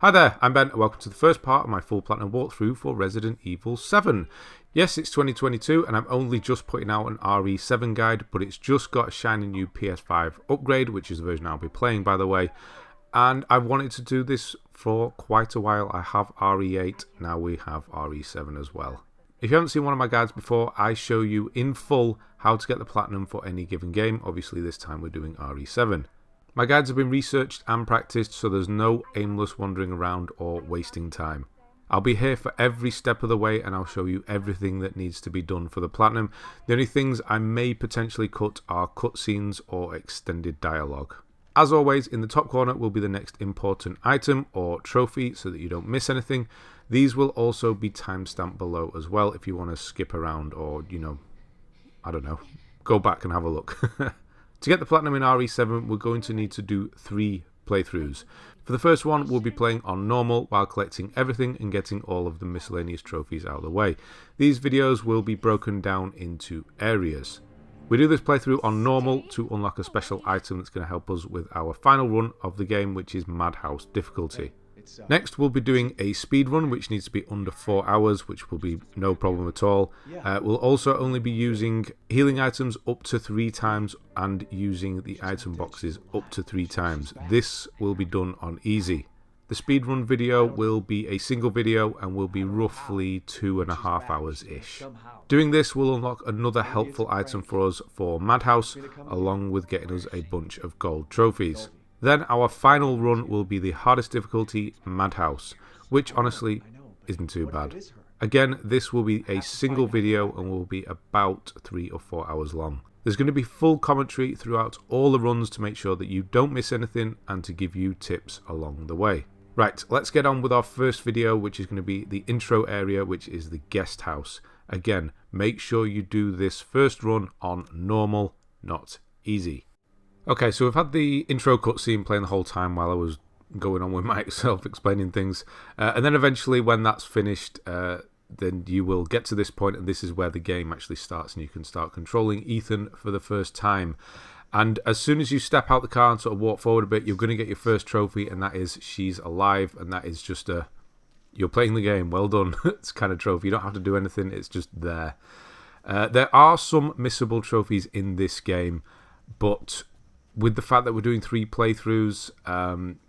Hi there, I'm Ben and welcome to the first part of my full platinum walkthrough for Resident Evil VII. Yes, it's 2022 and I'm only just putting out an RE7 guide, but it's just got a shiny new PS5 upgrade, which is the version I'll be playing by the way. And I wanted to do this for quite a while. I have RE8, now we have RE7 as well. If you haven't seen one of my guides before, I show you in full how to get the platinum for any given game. Obviously this time we're doing RE7. My guides have been researched and practiced, so there's no aimless wandering around or wasting time. I'll be here for every step of the way and I'll show you everything that needs to be done for the platinum. The only things I may potentially cut are cutscenes or extended dialogue. As always, in the top corner will be the next important item or trophy so that you don't miss anything. These will also be timestamped below as well if you want to skip around or, I don't know, go back and have a look. To get the platinum in RE7, we're going to need to do 3 playthroughs. For the first one, we'll be playing on normal while collecting everything and getting all of the miscellaneous trophies out of the way. These videos will be broken down into areas. We do this playthrough on normal to unlock a special item that's going to help us with our final run of the game, which is Madhouse difficulty. Next, we'll be doing a speed run, which needs to be under 4 hours, which will be no problem at all. We'll also only be using healing items up to 3 times and using the item boxes up to 3 times. This will be done on easy. The speedrun video will be a single video and will be roughly 2.5 hours-ish. Doing this will unlock another helpful item for us for Madhouse, along with getting us a bunch of gold trophies. Then our final run will be the hardest difficulty, Madhouse, which honestly isn't too bad. Again, this will be a single video and will be about 3 or 4 hours long. There's going to be full commentary throughout all the runs to make sure that you don't miss anything and to give you tips along the way. Right, let's get on with our first video, which is going to be the intro area, which is the guest house. Again, make sure you do this first run on normal, not easy. Okay, so we've had the intro cutscene playing the whole time while I was going on with myself explaining things. And then eventually when that's finished, then you will get to this point and this is where the game actually starts and you can start controlling Ethan for the first time. And as soon as you step out the car and sort of walk forward a bit, you're going to get your first trophy, and that is she's alive, and that is just you're playing the game, well done. It's kind of trophy. You don't have to do anything, it's just there. There are some missable trophies in this game, but with the fact that we're doing 3 playthroughs,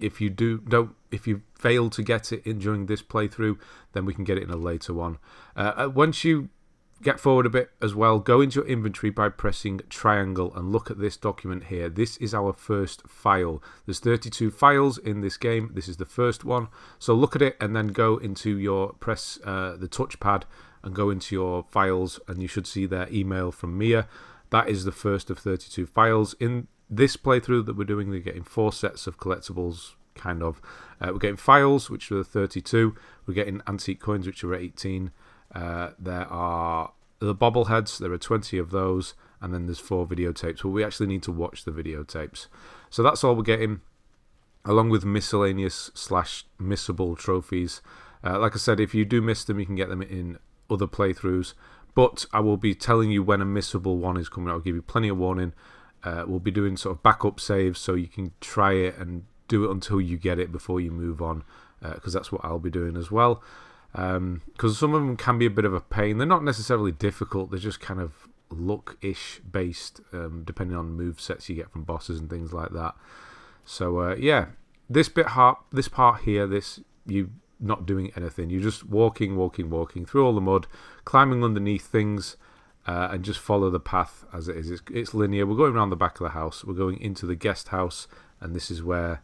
if you fail to get it in during this playthrough, then we can get it in a later one. Once you get forward a bit as well, go into your inventory by pressing triangle and look at this document here. This is our first file. There's 32 files in this game. This is the first one. So look at it and then go into your press the touchpad and go into your files, and you should see their email from Mia. That is the first of 32 files. In this playthrough that we're doing, they're getting 4 sets of collectibles, kind of. We're getting files, which are 32. We're getting antique coins, which are 18. There are the bobbleheads, there are 20 of those, and then there's 4 videotapes. Well, we actually need to watch the videotapes. So that's all we're getting, along with miscellaneous / missable trophies. Like I said, if you do miss them, you can get them in other playthroughs. But I will be telling you when a missable one is coming. I'll give you plenty of warning. We'll be doing sort of backup saves so you can try it and do it until you get it before you move on, because that's what I'll be doing as well. Because some of them can be a bit of a pain. They're not necessarily difficult, they're just kind of luck-ish based, depending on move sets you get from bosses and things like that. So yeah, this part here, you not doing anything, you're just walking through all the mud, climbing underneath things, and just follow the path as it is. It's linear. We're going around the back of the house, we're going into the guest house, and this is where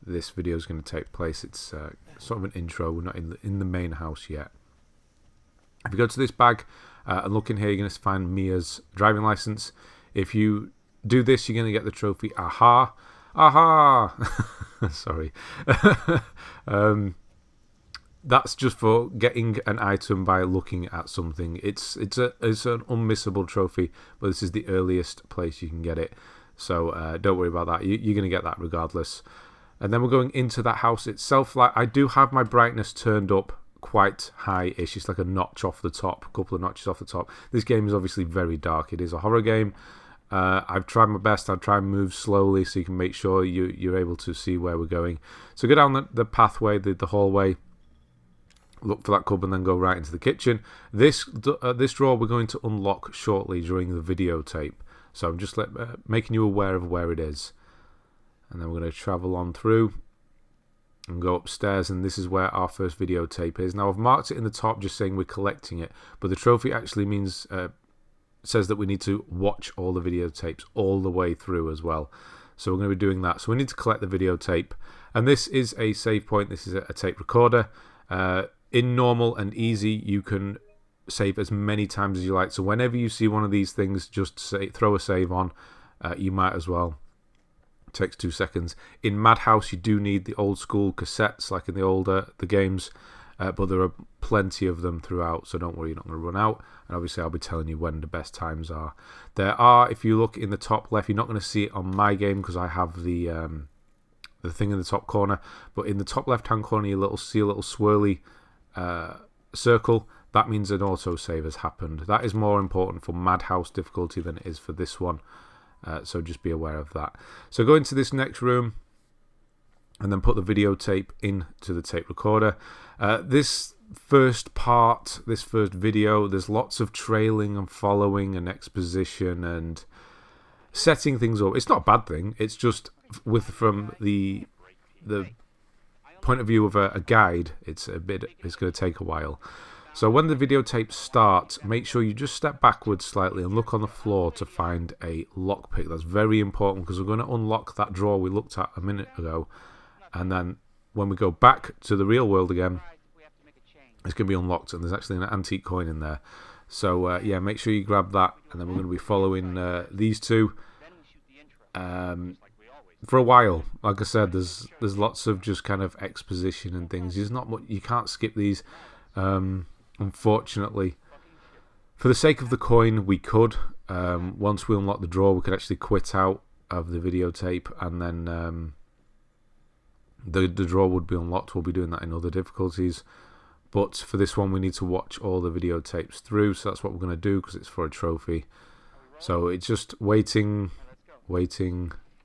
this video is going to take place. It's sort of an intro. We're not in the main house yet. If you go to this bag and look in here, you're going to find Mia's driving license. If you do this, you're going to get the trophy. Aha! Sorry. That's just for getting an item by looking at something. It's an unmissable trophy, but this is the earliest place you can get it. So don't worry about that. You're going to get that regardless. And then we're going into that house itself. Like, I do have my brightness turned up quite high-ish. It's like a notch off the top, a couple of notches off the top. This game is obviously very dark. It is a horror game. I've tried my best. I'll try and move slowly so you can make sure you're able to see where we're going. So go down the pathway, the hallway, look for that cupboard and then go right into the kitchen. This drawer we're going to unlock shortly during the videotape. So I'm just making you aware of where it is. And then we're going to travel on through and go upstairs, and this is where our first videotape is. Now I've marked it in the top just saying we're collecting it, but the trophy actually means says that we need to watch all the videotapes all the way through as well. So we're going to be doing that. So we need to collect the videotape, and this is a save point. This is a tape recorder. In normal and easy, you can save as many times as you like. So whenever you see one of these things, just throw a save on. You might as well. It takes 2 seconds. In Madhouse, you do need the old school cassettes, like in the games. But there are plenty of them throughout, so don't worry, you're not going to run out. And obviously I'll be telling you when the best times are. There are, if you look in the top left, you're not going to see it on my game because I have the thing in the top corner. But in the top left-hand corner, you see a little swirly circle. That means an autosave has happened. That is more important for Madhouse difficulty than it is for this one. So just be aware of that. So go into this next room and then put the videotape into the tape recorder. This first part, this first video, there's lots of trailing and following and exposition and setting things up. It's not a bad thing. It's just from the point of view of a guide, it's going to take a while. So when the videotape starts, make sure you just step backwards slightly and look on the floor to find a lockpick. That's very important because we're going to unlock that drawer we looked at a minute ago. And then when we go back to the real world again, it's going to be unlocked, and there's actually an antique coin in there. So yeah, make sure you grab that, and then we're going to be following these two for a while. Like I said, there's lots of just kind of exposition and things. There's not much, you can't skip these, unfortunately. For the sake of the coin, we could. Once we unlock the drawer, we could actually quit out of the videotape, and then the drawer would be unlocked. We'll be doing that in other difficulties. But for this one, we need to watch all the videotapes through. So that's what we're going to do because it's for a trophy. So it's just waiting,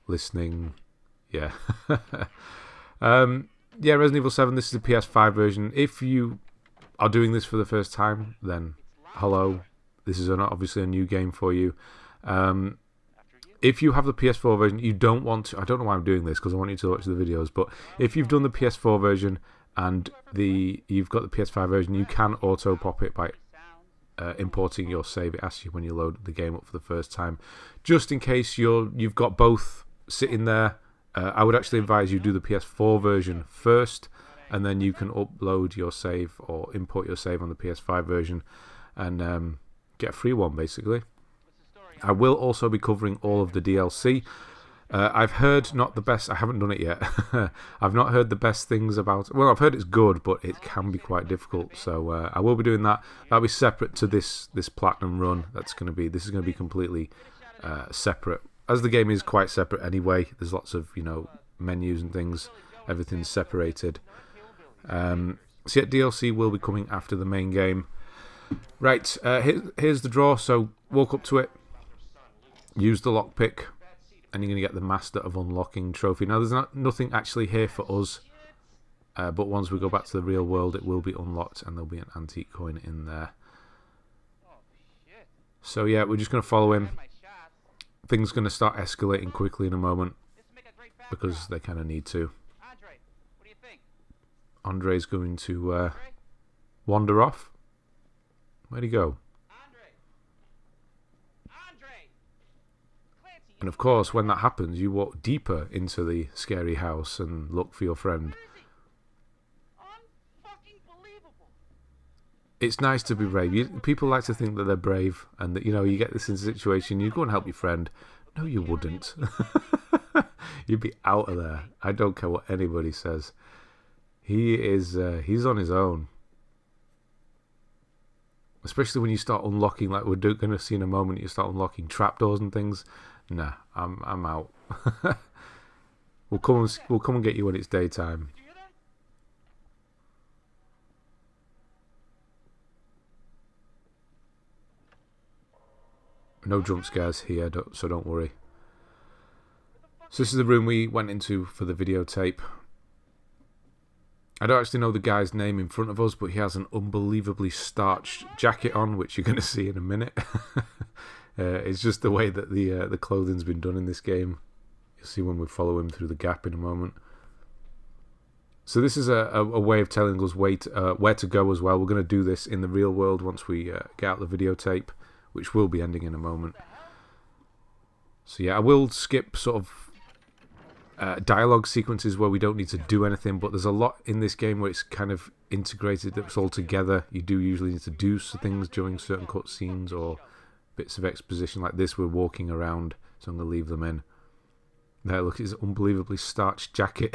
listening. Yeah. Yeah, Resident Evil 7, this is the PS5 version. If you are doing this for the first time, then hello. This is obviously a new game for you. If you have the PS4 version, you don't want to... I don't know why I'm doing this because I want you to watch the videos. But if you've done the PS4 version and you've got the PS5 version, you can auto-pop it by importing your save. It asks you when you load the game up for the first time. Just in case you've got both sitting there, I would actually advise you do the PS4 version first, and then you can upload your save or import your save on the PS5 version and get a free one, basically. I will also be covering all of the DLC. I've heard not the best... I haven't done it yet. I've not heard the best things about... Well, I've heard it's good, but it can be quite difficult. So I will be doing that. That'll be separate to this Platinum run. This is going to be completely separate. As the game is quite separate anyway. There's lots of, menus and things. Everything's separated. So yeah, DLC will be coming after the main game. Right, here's the drawer. So walk up to it. Use the lockpick. And you're going to get the Master of Unlocking trophy. Now, there's nothing actually here for us. But once we go back to the real world, it will be unlocked. And there'll be an antique coin in there. So yeah, we're just going to follow him. Things are going to start escalating quickly in a moment. Because they kind of need to. Andre's going to wander off. Where'd he go? And of course, when that happens, you walk deeper into the scary house and look for your friend. It's nice to be brave. People like to think that they're brave and that, you get this in a situation, you go and help your friend. No, you wouldn't. You'd be out of there. I don't care what anybody says. He's on his own. Especially when you start unlocking, like we're going to see in a moment, you start unlocking trapdoors and things. Nah, I'm out. We'll come and get you when it's daytime. No jump scares here, so don't worry. So this is the room we went into for the videotape. I don't actually know the guy's name in front of us, but he has an unbelievably starched jacket on, which you're going to see in a minute. It's just the way that the clothing's been done in this game. You'll see when we follow him through the gap in a moment. So this is a way of telling us where to go as well. We're going to do this in the real world once we get out the videotape, which will be ending in a moment. So yeah, I will skip sort of dialogue sequences where we don't need to do anything, but there's a lot in this game where it's kind of integrated, it's all together. You do usually need to do things during certain cutscenes or bits of exposition like this. We're walking around, so I'm going to leave them in. There, look at his unbelievably starched jacket.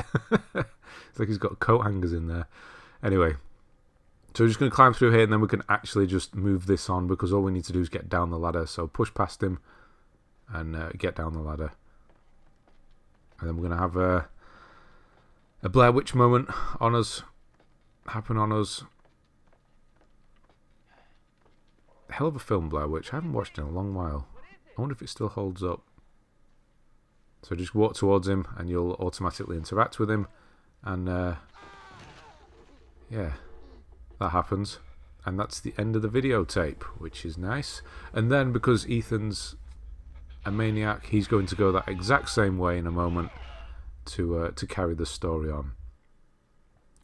It's like he's got coat hangers in there. Anyway, so we're just going to climb through here, and then we can actually just move this on, because all we need to do is get down the ladder. So push past him and get down the ladder. And then we're going to have a Blair Witch moment on us, happen on us. Hell of a film, Blair Witch. I haven't watched it in a long while. I wonder if it still holds up. So just walk towards him and you'll automatically interact with him. And yeah, that happens. And that's the end of the videotape, which is nice. And then because Ethan's a maniac, he's going to go that exact same way in a moment to carry the story on.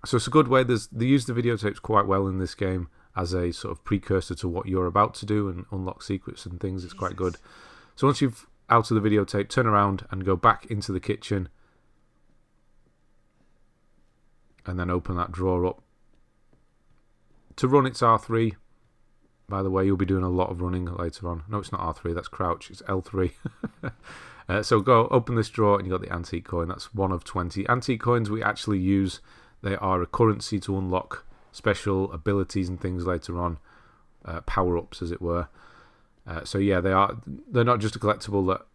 So it's a good way. They use the videotapes quite well in this game as a sort of precursor to what you're about to do and unlock secrets and things. It's quite good. So once you've out of the videotape, turn around and go back into the kitchen and then open that drawer up. To run, it's R3. By the way, you'll be doing a lot of running later on. No, it's not R3, that's crouch, it's L3. So go open this drawer and you've got the antique coin. That's one of 20 antique coins we actually use. They are a currency to unlock special abilities and things later on, power-ups as it were. So yeah, they're not just a collectible that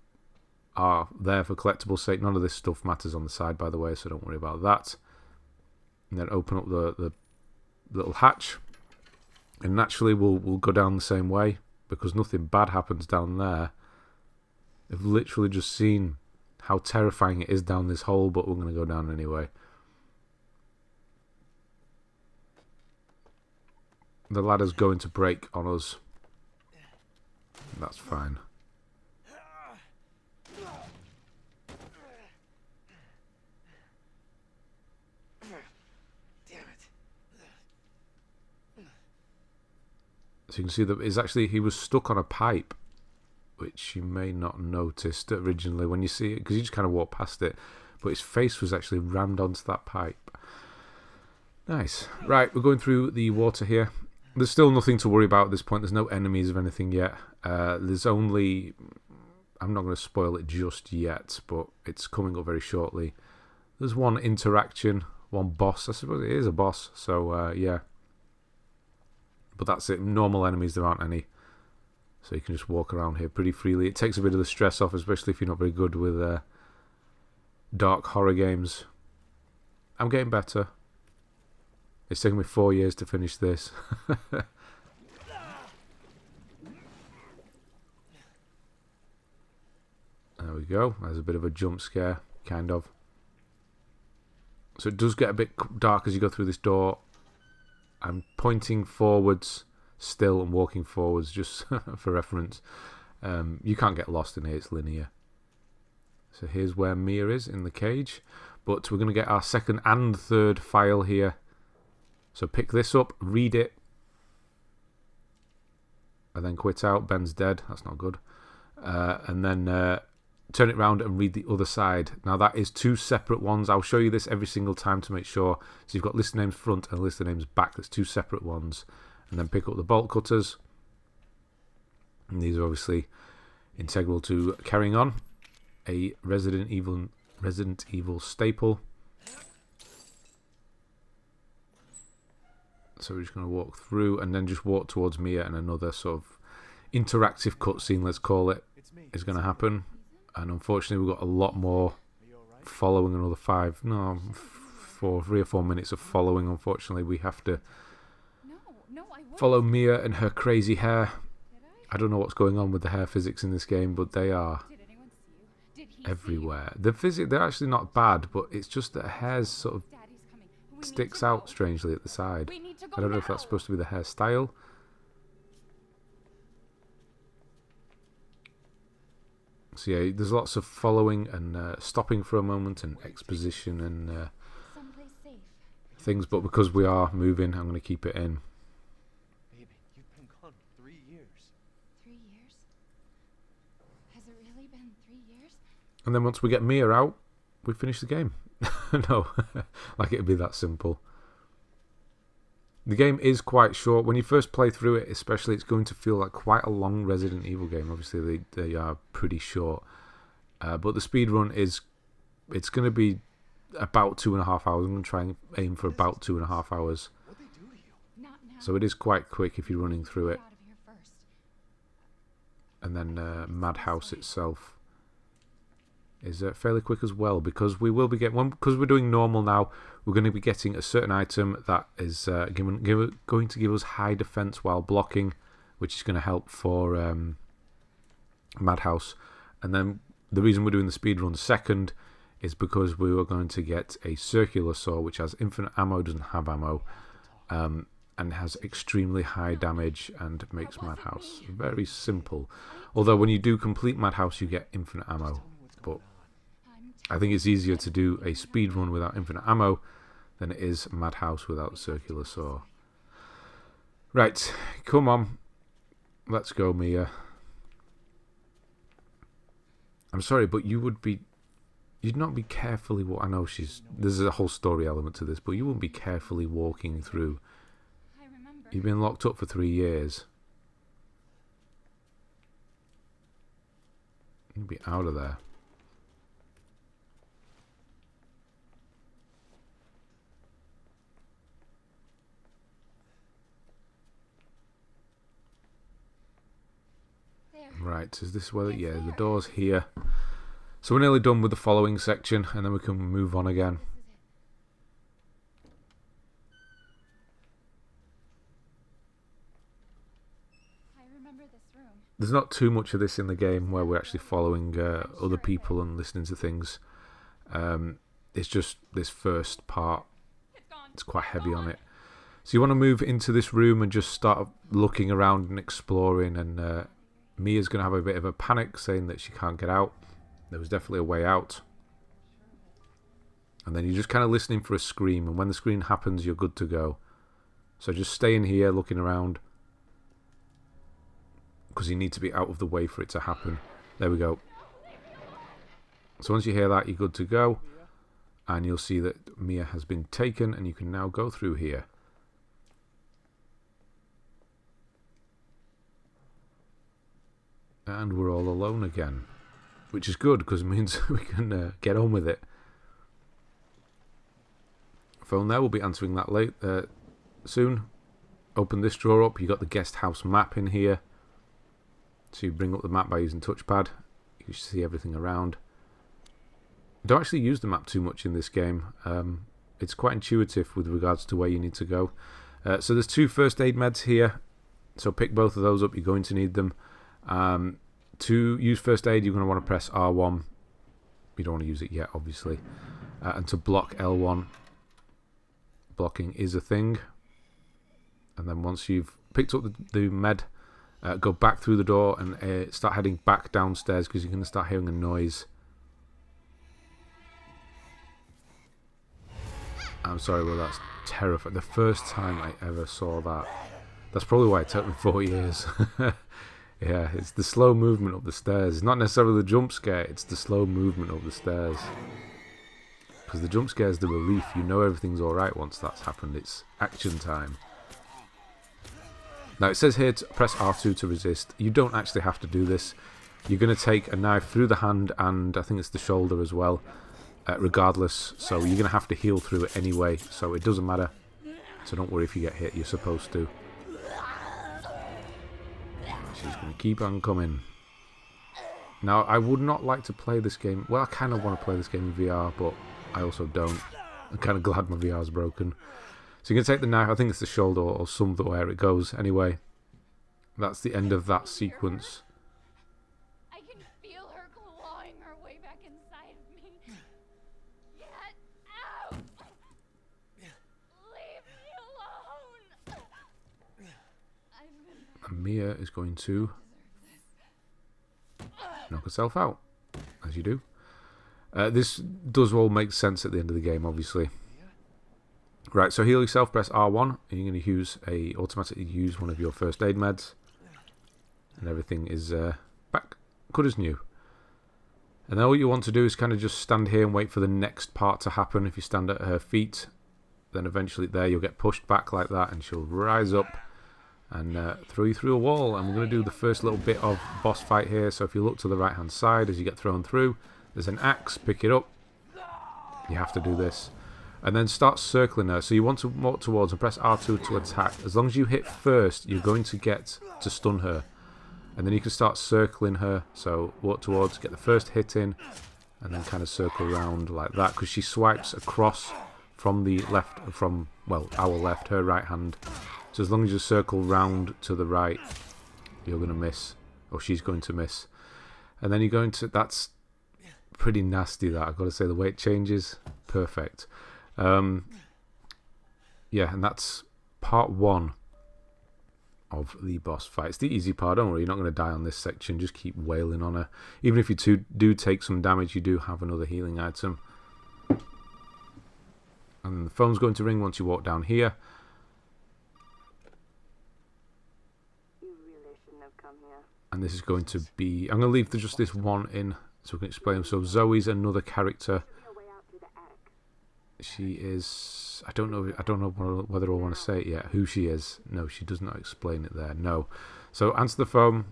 are there for collectible sake. None of this stuff matters on the side, by the way, so don't worry about that. And then open up the little hatch, and naturally we'll go down the same way, because nothing bad happens down there. I've literally just seen how terrifying it is down this hole, but we're going to go down anyway. The ladder's going to break on us. That's fine. Damn it. So you can see that it's actually, he was stuck on a pipe, which you may not noticed originally when you see it, because you just kind of walk past it, but his face was actually rammed onto that pipe. Nice. Right, we're going through the water here. There's still nothing to worry about at this point. There's no enemies of anything yet. There's only... I'm not going to spoil it just yet, but it's coming up very shortly. There's one interaction, one boss. I suppose it is a boss, so yeah. But that's it. Normal enemies, there aren't any. So you can just walk around here pretty freely. It takes a bit of the stress off, especially if you're not very good with dark horror games. I'm getting better. It's taken me 4 years to finish this. There we go. There's a bit of a jump scare, kind of. So it does get a bit dark as you go through this door. I'm pointing forwards still and walking forwards just for reference. You can't get lost in here, it's linear. So here's where Mia is in the cage. But we're going to get our second and third file here. So pick this up, read it, and then quit out. Ben's dead, that's not good. And then turn it around and read the other side. Now that is two separate ones. I'll show you this every single time to make sure. So you've got list names front and list names back. That's two separate ones. And then pick up the bolt cutters. And these are obviously integral to carrying on. A Resident Evil staple. So we're just going to walk through and then just walk towards Mia, and another sort of interactive cutscene, let's call it, is going to happen. And unfortunately we've got a lot more following, another 3 or 4 minutes of following. Unfortunately we have to follow Mia and her crazy hair. I don't know what's going on with the hair physics in this game, but they are everywhere. They're actually not bad, but it's just that hair sort of sticks out strangely at the side. I don't know if that's supposed to be the hairstyle. So yeah, there's lots of following and stopping for a moment and exposition and things, but because we are moving, I'm going to keep it in. Baby, you've been gone 3 years. 3 years? Has it really been 3 years? And then once we get Mia out, we finish the game. No, like it'd be that simple. The game is quite short. When you first play through it, especially, it's going to feel like quite a long Resident Evil game. Obviously, they are pretty short. But the speed run it's going to be about 2.5 hours. I'm going to try and aim for about 2.5 hours. What'd they do to you? Not now. So it is quite quick if you're running through it. Get out of here first. And then Madhouse itself is fairly quick as well, because we will be getting because we're doing normal now. We're going to be getting a certain item that is going to give us high defense while blocking, which is going to help for Madhouse. And then the reason we're doing the speed run second is because we were going to get a circular saw, which has infinite ammo, doesn't have ammo, and has extremely high damage and makes Madhouse very simple. Although when you do complete Madhouse, you get infinite ammo. But I think it's easier to do a speed run without infinite ammo than it is Madhouse without circular saw. Right, come on. Let's go, Mia. I'm sorry, but you'd not be carefully I know there's a whole story element to this, but you wouldn't be carefully walking through. I remember. You've been locked up for 3 years. You'd be out of there. Right, is this where? Yeah, the door's here. So we're nearly done with the following section, and then we can move on again. I remember this room. There's not too much of this in the game where we're actually following other people and listening to things. It's just this first part. It's quite heavy on it. So you want to move into this room and just start looking around and exploring, and Mia's going to have a bit of a panic, saying that she can't get out. There was definitely a way out. And then you're just kind of listening for a scream, and when the scream happens, you're good to go. So just stay in here looking around, because you need to be out of the way for it to happen. There we go. So once you hear that, you're good to go. And you'll see that Mia has been taken, and you can now go through here. And we're all alone again, which is good because it means we can get on with it. Phone there, we'll be answering that soon. Open this drawer up, you got the guest house map in here. So you bring up the map by using touchpad. You can see everything around. Don't actually use the map too much in this game. It's quite intuitive with regards to where you need to go. So there's 2 first aid meds here. So pick both of those up, you're going to need them. To use first aid, you're going to want to press R1. You don't want to use it yet, obviously. And to block L1, blocking is a thing. And then once you've picked up the med, go back through the door and start heading back downstairs, because you're going to start hearing a noise. I'm sorry, well, that's terrifying. The first time I ever saw that. That's probably why it took me 4 years. Yeah, it's the slow movement up the stairs. It's not necessarily the jump scare, it's the slow movement up the stairs. Because the jump scare is the relief. You know everything's alright once that's happened. It's action time. Now it says here to press R2 to resist. You don't actually have to do this. You're going to take a knife through the hand, and I think it's the shoulder as well, regardless. So you're going to have to heal through it anyway, so it doesn't matter. So don't worry if you get hit, you're supposed to. She's going to keep on coming. Now, I would not like to play this game. Well, I kind of want to play this game in VR, but I also don't. I'm kind of glad my VR is broken. So you can take the knife, I think it's the shoulder or somewhere it goes. Anyway, That's the end of that sequence. I can feel her clawing her way back inside of me. Get out! Leave me alone! I've been And Mia is going to knock herself out, as you do. This does all make sense at the end of the game, obviously. Right, so heal yourself, press R1, and you're going to automatically use one of your first aid meds. And everything is back good as new. And then all you want to do is kind of just stand here and wait for the next part to happen. If you stand at her feet, then eventually there you'll get pushed back like that, and she'll rise up and throw you through a wall. And we're going to do the first little bit of boss fight here. So if you look to the right hand side as you get thrown through, there's an axe, pick it up. You have to do this. And then start circling her. So you want to walk towards and press R2 to attack. As long as you hit first, you're going to get to stun her. And then you can start circling her. So walk towards, get the first hit in, and then kind of circle around like that. Because she swipes across from the left, well, our left, her right hand. So as long as you circle round to the right, you're going to miss. Or she's going to miss. And then you're going to, that's pretty nasty, that, I've got to say. The way it changes, perfect. Yeah, and that's part 1 of the boss fight. It's the easy part, don't worry, you're not going to die on this section. Just keep wailing on her. Even if you do take some damage, you do have another healing item. And the phone's going to ring once you walk down here. You really shouldn't have come here. And this is going to be, I'm going to leave just this one in so we can explain. So Zoe's another character. She is, I don't know whether I want to say it yet, who she is. No, she does not explain it there. No. So answer the phone.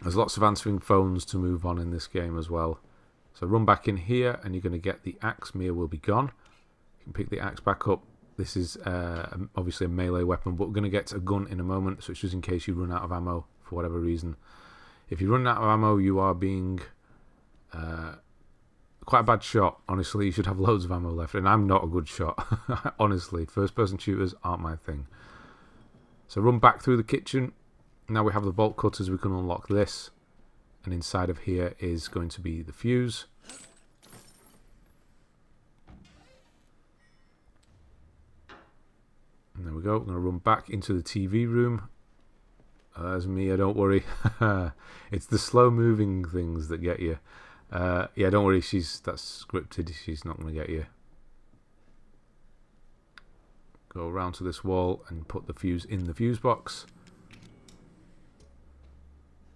There's lots of answering phones to move on in this game as well. So run back in here and you're going to get the axe. Mia will be gone. You can pick the axe back up. This is obviously a melee weapon, but we're going to get a gun in a moment. So it's just in case you run out of ammo for whatever reason. If you run out of ammo, you are being quite a bad shot. Honestly, you should have loads of ammo left, and I'm not a good shot. Honestly, first person shooters aren't my thing. So run back through the kitchen. Now we have the bolt cutters, we can unlock this, and inside of here is going to be the fuse. And there we go. We're going to run back into the TV room. There's Mia, don't worry. It's the slow moving things that get you. Yeah, don't worry, that's scripted. She's not going to get you. Go around to this wall and put the fuse in the fuse box.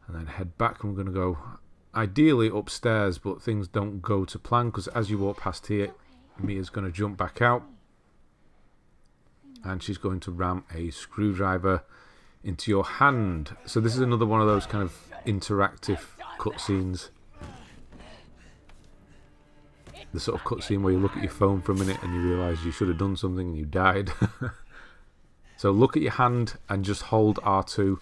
And then head back, and we're going to go ideally upstairs, but things don't go to plan because as you walk past here, Mia's going to jump back out. And she's going to ram a screwdriver into your hand. So this is another one of those kind of interactive cutscenes. The sort of cutscene where you look at your phone for a minute and you realise you should have done something and you died. So look at your hand and just hold R2.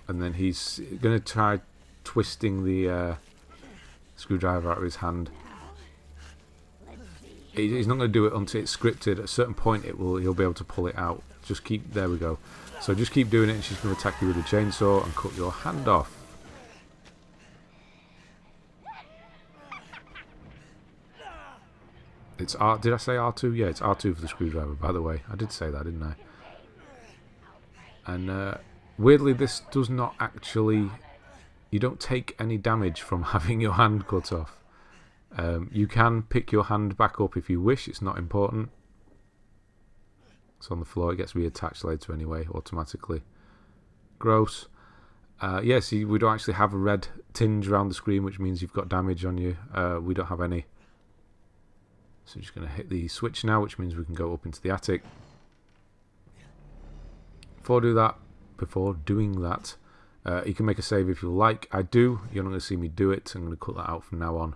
And then he's going to try twisting the screwdriver out of his hand. He's not going to do it until it's scripted. At a certain point he'll be able to pull it out. Just keep, there we go. So just keep doing it and she's going to attack you with a chainsaw and cut your hand off. It's R. Did I say R2? Yeah, it's R2 for the screwdriver, by the way. I did say that, didn't I? And weirdly, this does not actually... You don't take any damage from having your hand cut off. You can pick your hand back up if you wish. It's not important. It's on the floor. It gets reattached later anyway, automatically. Gross. Yeah, see, we don't actually have a red tinge around the screen, which means you've got damage on you. We don't have any. So I'm just going to hit the switch now, which means we can go up into the attic. Before doing that, you can make a save if you like. I do. You're not going to see me do it. I'm going to cut that out from now on,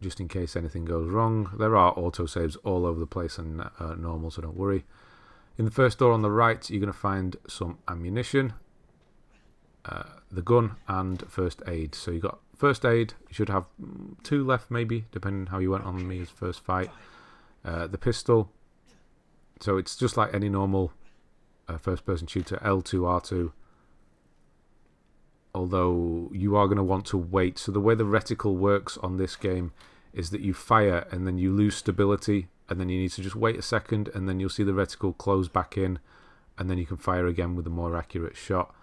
just in case anything goes wrong. There are autosaves all over the place and normal, so don't worry. In the first door on the right, you're going to find some ammunition, the gun, and first aid. So you got first aid. You should have 2 left, maybe, depending on how you went on Mia's first fight. The pistol, So it's just like any normal first-person shooter, L2, R2. Although you are going to want to wait. So the way the reticle works on this game is that you fire and then you lose stability, and then you need to just wait a second, and then you'll see the reticle close back in, and then you can fire again with a more accurate shot.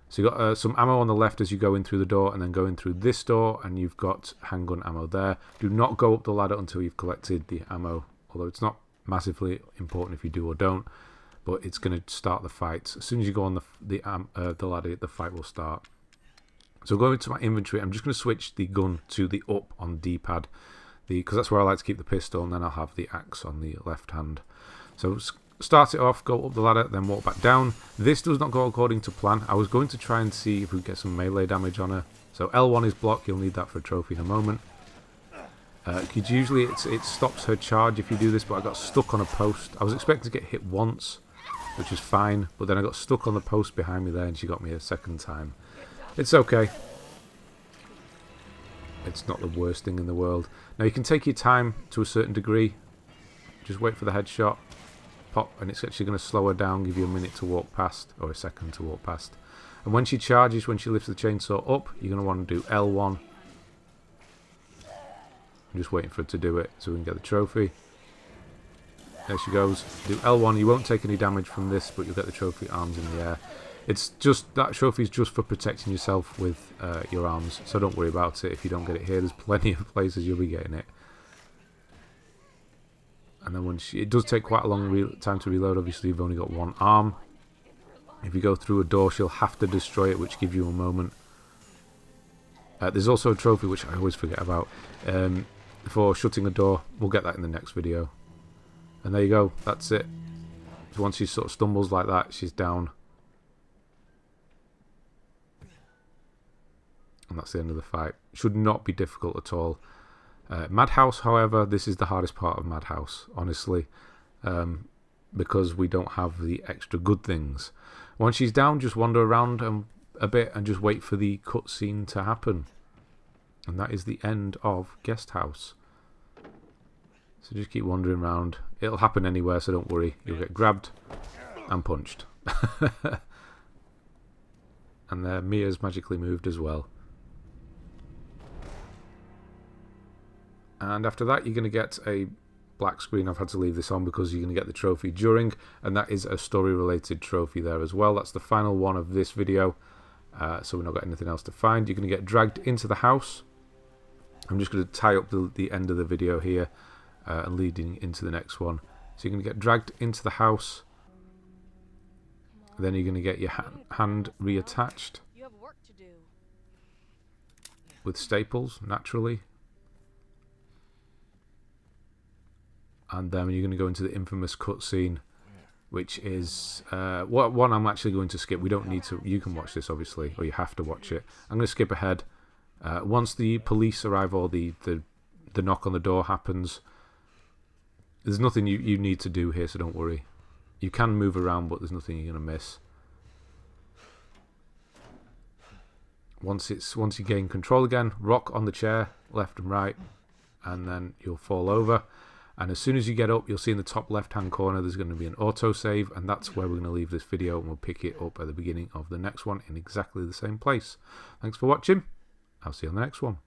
So you've got some ammo on the left as you go in through the door, and then go in through this door, and you've got handgun ammo there. Do not go up the ladder until you've collected the ammo, although it's not massively important if you do or don't, but it's going to start the fight. As soon as you go on the ladder, the fight will start. So going into my inventory, I'm just going to switch the gun to the up on D-pad, because that's where I like to keep the pistol, and then I'll have the axe on the left hand. So start it off, go up the ladder, then walk back down. This does not go according to plan. I was going to try and see if we get some melee damage on her. So L1 is block, you'll need that for a trophy in a moment. Because usually it stops her charge if you do this, but I got stuck on a post. I was expecting to get hit once, which is fine, but then I got stuck on the post behind me there, and she got me a second time. It's okay. It's not the worst thing in the world. Now you can take your time to a certain degree. Just wait for the headshot. Pop, and it's actually going to slow her down, give you a minute to walk past, or a second to walk past. And when she charges, when she lifts the chainsaw up, you're going to want to do L1. I'm just waiting for her to do it so we can get the trophy. There she goes. Do L1. You won't take any damage from this, but you'll get the trophy, arms in the air. It's just, that trophy is just for protecting yourself with your arms, so don't worry about it if you don't get it here. There's plenty of places you'll be getting it. And then it does take quite a long time to reload. Obviously, you've only got one arm. If you go through a door, she'll have to destroy it, which gives you a moment. There's also a trophy, which I always forget about, for shutting a door. We'll get that in the next video. And there you go. That's it. So once she sort of stumbles like that, she's down. And that's the end of the fight. Should not be difficult at all. Madhouse, however, this is the hardest part of Madhouse, honestly, because we don't have the extra good things. Once she's down, just wander around a bit and just wait for the cutscene to happen. And that is the end of Guest House. So just keep wandering around. It'll happen anywhere, so don't worry. You'll get grabbed and punched. And there, Mia's magically moved as well. And after that, you're going to get a black screen. I've had to leave this on because you're going to get the trophy during, and that is a story-related trophy there as well. That's the final one of this video, so we've not got anything else to find. You're going to get dragged into the house. I'm just going to tie up the end of the video here and leading into the next one. So you're going to get dragged into the house. Then you're going to get your hand reattached You have work to do. with staples, naturally. And then you're going to go into the infamous cutscene, which is one I'm actually going to skip. We don't need to. You can watch this, obviously, or you have to watch it. I'm going to skip ahead. Once the police arrive or the knock on the door happens, there's nothing you need to do here, so don't worry. You can move around, but there's nothing you're going to miss. Once you gain control again, rock on the chair, left and right, and then you'll fall over. And as soon as you get up, you'll see in the top left-hand corner there's going to be an autosave, and that's where we're going to leave this video, and we'll pick it up at the beginning of the next one in exactly the same place. Thanks for watching. I'll see you on the next one.